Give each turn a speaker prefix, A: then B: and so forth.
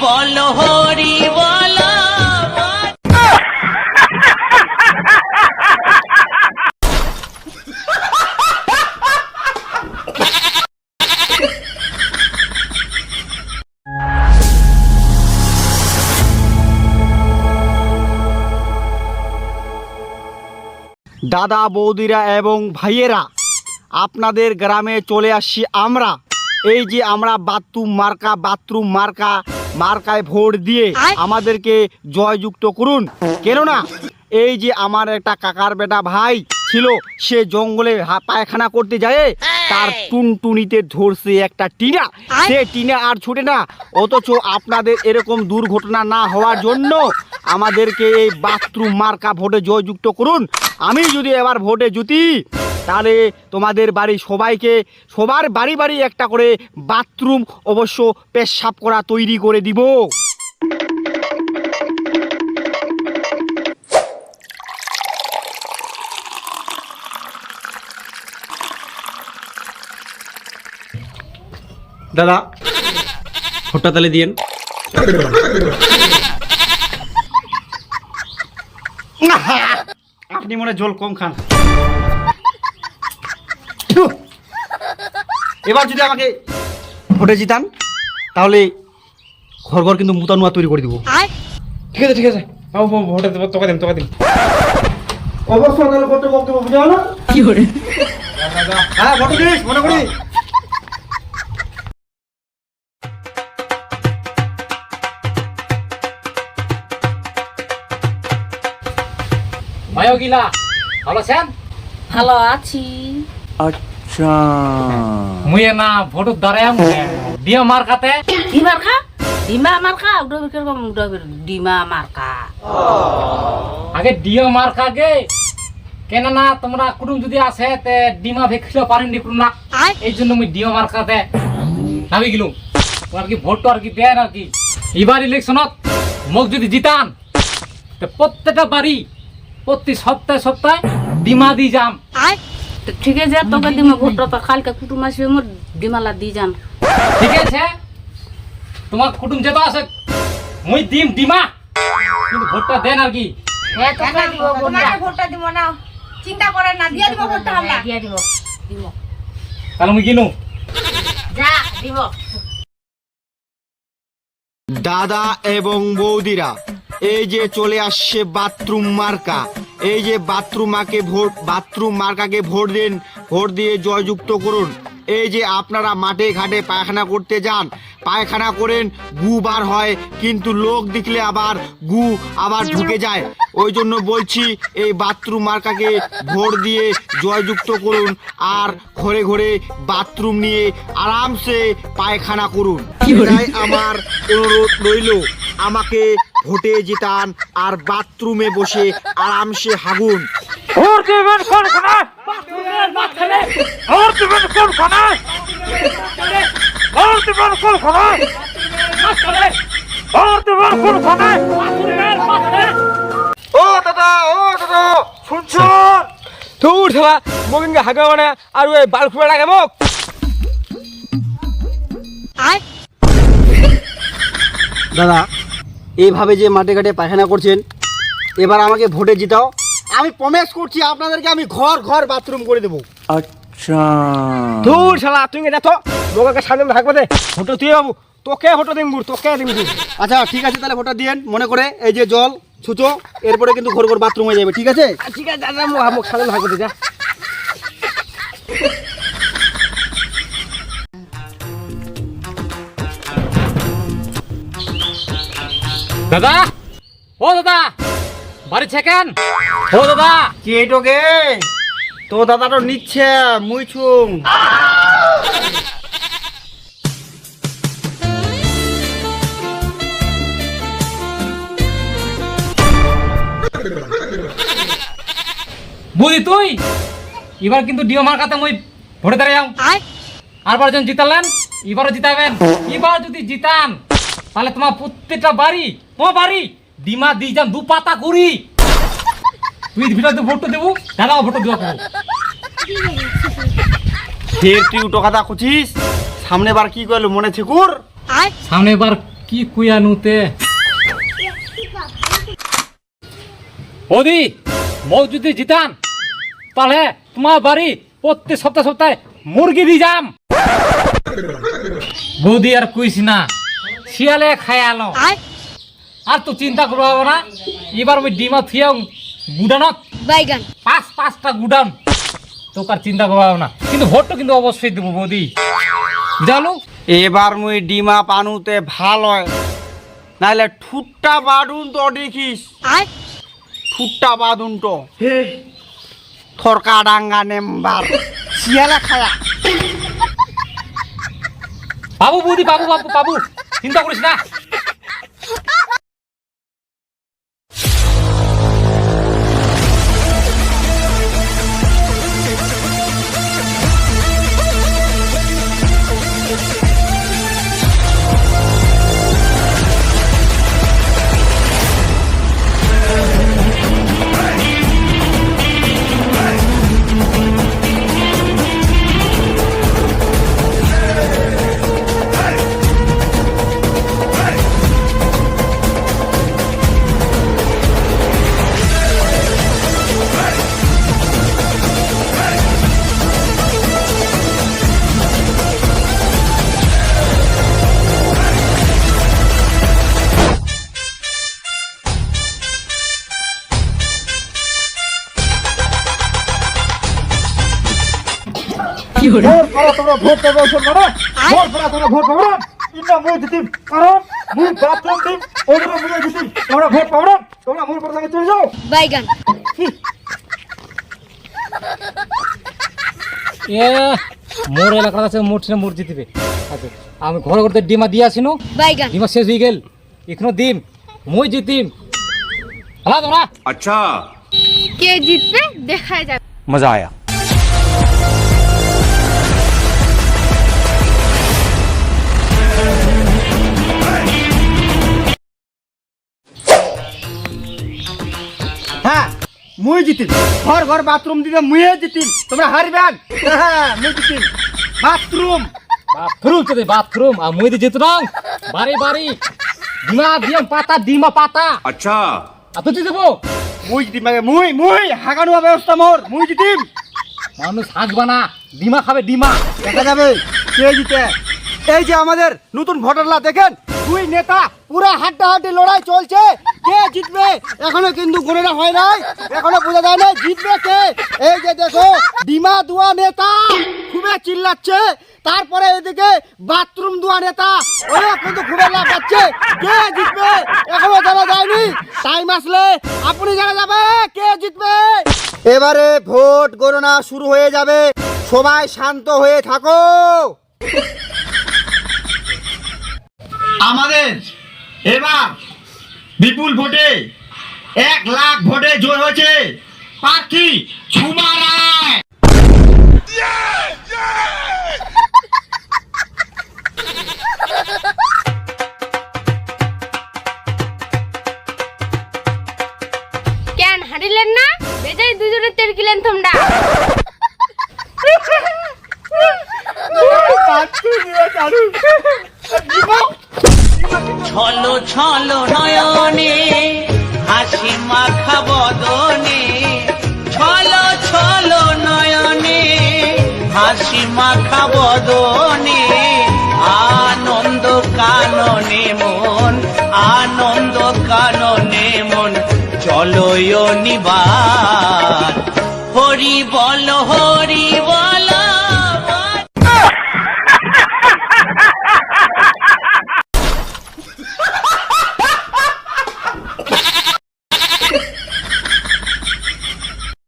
A: বলো হরি বলো।
B: দাদা বৌদিরা এবং ভাইয়েরা, আপনাদের গ্রামে চলে আসছি আমরা। এই যে আমরা বাথরুম মার্কায় ভোট দিয়ে আমাদেরকে জয়যুক্ত করুন। কেননা এই যে আমার একটা কাকার বেটা ভাই ছিল, সে জঙ্গলে পায়খানা করতে যায়, তার টুনটুনিতে ধরছে একটা টিনা। সে টিনা আর ছুটে না। অথচ আপনাদের এরকম দুর্ঘটনা না হওয়ার জন্য আমাদেরকে এই বাথরুম মার্কা ভোটে জয়যুক্ত করুন। আমি যদি এবার ভোটে জিতি, তাহলে তোমাদের বাড়ি সবার বাড়ি একটা করে বাথরুম অবশ্য পেশাব করা তৈরি করে দিব। দাদা ভোটটা তাহলে দিয়েন। আপনি মনে জল কম খান। এবার যদি আমাকে ভোটে জিতান, তাহলে ঘর কিন্তু মুতানুয়া তৈরি করে দিব।
C: ঠিক আছে ভোটে দেবো, তোকে দিন
B: অবশ্যই তাহলে ভোটে বক্তব্য বুঝে হলো কি করে। হ্যাঁ ভোটে দিস মনে করি।
C: ভাইও গিলা ভালো আছেন?
A: ভালো আছি।
B: আচ্ছা
C: মুই না ভোট দাঁড়াম ডিমা মার্কাতে।
A: কি মার্কা? ডিমা মার্কা? ডিমা মার্কা
C: আগে ডিমা মার্কা গে কেন না তোমরা কুটুম যদি আসে তে ডিমা ভেখিল পারেন নি কুটুম না, এই জন্য মুই ডিমা মার্কাতে নামি গেলুম। আর কি ভোট আর কি দেন আর কি। এবার ইলেকশনত মোক যদি জিতান, তো প্রত্যেকটা বাড়ি প্রতি সপ্তাহে ডিমা দি যাম।
A: ঠিক আছে, তোকে ডিমা ভোটটা তো কালকে কুটুম আসবে, মোর ডিমালা দি যান।
C: ঠিক আছে, তোমার কুটুম যেত আছে মুই দিম ডিমা, কিন্তু ভোটটা দেন আর কি।
D: ভোটটা দিব না, চিন্তা করেন না, দিয়ে দিব ভোটটা আমরা।
A: দিয়ে দিব
C: তাহলে মুই কিনু
A: যা দিব।
B: দাদা এবং বৌদিরা, এই যে চলে আসছে বাথরুম মার্কা। এই যে বাথরুম মার্কাকে ভোট দিন, ভোট দিয়ে জয়যুক্ত করুন। এই যে আপনারা মাঠে ঘাটে পায়খানা করতে যান, পায়খানা করেন, গু বার হয়, কিন্তু লোক দেখলে গু আবার ঢুকে যায়। ওই জন্য বলছি এই বাথরুম মার্কাকে ভোট দিয়ে জয়যুক্ত করুন, আর ঘরে ঘরে বাথরুম নিয়ে আরামসে পায়খানা করুন। এটাই আমার অনুরোধ রইল। আমাকে ভোটে জিতান আর বাথরুমে বসে আরামসে হাগুন। ও দাদা শুনছো?
E: তোর শালা মগিনকে হাগা মানে আর ওই বাল খুলে লাগে মোক।
B: দাদা এইভাবে যে মাঠে ঘাটে পায়খানা করছেন, এবার আমাকে ভোটে জিতাও। আমি প্রমিস করছি আপনাদেরকে আমি ঘর বাথরুম করে দেবো। আচ্ছা
E: তোর শালা তুই দেখো মগকে সামনে থাকবে দে। ফটো তুই বাবু, তোকে ফটো দিম তোকে দিম।
B: আচ্ছা ঠিক আছে, তাহলে ভোটটা দিয়েন। মনে করে এই যে জল ছুঁচো, এরপরে কিন্তু ঘর বাথরুম হয়ে যাবে। ঠিক আছে
E: ঠিক আছে দাদা, মুখ সামনে থাকবে দে যা।
C: দাদা ও দাদা বাড়ি ছেকেন? ও দাদা
B: কে টোকে? তো দাদা তো নিচ্ছে মুই ছুং।
C: বুঝি তুই এবার কিন্তু ডিও মার্কাতে মুই ভোটে দাঁড়াই যাও। আরবার যখন জিতালেন এবারও জিতাবেন। এবার যদি জিতান তাহলে তোমার প্রত্যেকটা বাড়ি ডিমা দি যান 2 পাতা করি। তুই ভিতরে ভোটটা দেবো, দাদাও ভোট দেবো।
B: ফের তুই উটো কথা খুঁজিস, সামনে বার কি করলো মনে ছিকুর?
C: সামনে এবার কি কুয়ানুতে বৌদি বউ যদি জিতান তাহলে তোমার বাড়ি প্রত্যেক সপ্তাহে সপ্তাহে মুরগি দিয়ে যাম। বৌদি আর কইস না, শিয়ালে খায়ালো আর তো চিন্তা করবো না। এবার ওই ডিমা থিয়া গুডানত
D: বাইগান
C: পাঁচটা গুডান তোকে আর চিন্তা করবো না, কিন্তু ভোটটা কিন্তু অবশ্যই দেবো বৌদি জানো।
B: এবার মুই ডিমা পানুতে ভালো হয়, নাহলে ঠুট্টা বাদুন তো দেখিস, ঠুট্টা বাদুন তো থরকা ডাঙ্গা নেম্বার শিয়ালা খায়া।
C: বাবু বৌদি বাবু বাবু বাবু চিন্তা করিস না।
E: ভোট করো তোমরা, ভোট করবে ওসব না, ভোট করা তোমরা ভোট পাবো না। ইন্না মুই জিতিম, কারণ মুই বাথরুম দিম, ওগুলো মুই জিতিম। তোমরা ভোট পাবো না, তোমরা মুই পর থেকে চলে যাও।
D: বাইগান
C: এ মোর এলাকার আছে মোট ছিল মোট জিতবে। আচ্ছা আমি ঘরে ঘরে ডিমা দিয়ে আসিনো,
D: বাইগান
C: ডিমা শেষ হয়ে গেল, এখনো দিম মই জিতিম। হ্যাঁ তোমরা
F: अच्छा
D: কে জিতবে দেখা যাবে।
F: मजा आया।
B: হ্যাঁ মুই জিতিম, ঘর ঘর বাথরুম দিতে মুয়ে জিতিম, তোমরা হারবেন। হ্যাঁ মুই জিতিম বাথরুম।
C: বাথরুম চলে বাথরুম আর মই জিত রং বাড়ি বাড়ি ডিমা দিয়াম পাতা ডিমা পাতা।
F: अच्छा
C: আর তুই দেবো
B: মুই জিতিম, মানে মুই হাগানো ব্যবস্থা মোর, মুই জিতিম।
C: মানুষ হাঁকবা না, ডিমা খাবে ডিমা।
B: দেখা যাবে কে জিতে। এই যে আমাদের নতুন ভোটাররা দেখেন, দুই নেতা পুরো হাড্ডাহাড্ডি লড়াই চলছে, কে জিতবে এখনো কিন্তু গণনা হয় নাই, এখনো বোঝা যায় না জিতবে কে। এই যে দেখো ডিমা দুয়া নেতা খুবই চিল্লাচ্ছে, তারপরে এদিকে বাথরুম দুয়া নেতা ওরা কিন্তু খুবই লাভ পাচ্ছে। কে জিতবে এখনো জানা যায়নি, টাইম আসলে আপনি জানা যাবে কে জিতবে। এবারে ভোট গণনা শুরু হয়ে যাবে, সবাই শান্ত হয়ে থাকো। আমাদের এবার বিপুল ভোটে 1 লাখ ভোটে জয় হয়েছে প্রার্থী ঝুমা রায়।
D: কেন হারিলেন না? বেজাই দুজনে তেল কিলেন তোমরা।
G: ছলো ছলো নয়নে হাসি মাখা বদনে, ছলো ছলো নয়নে হাসি মাখা বদনে, আনন্দ কাননে মন, আনন্দ কাননে মন, চলো নিবার হরি বল হরি বল।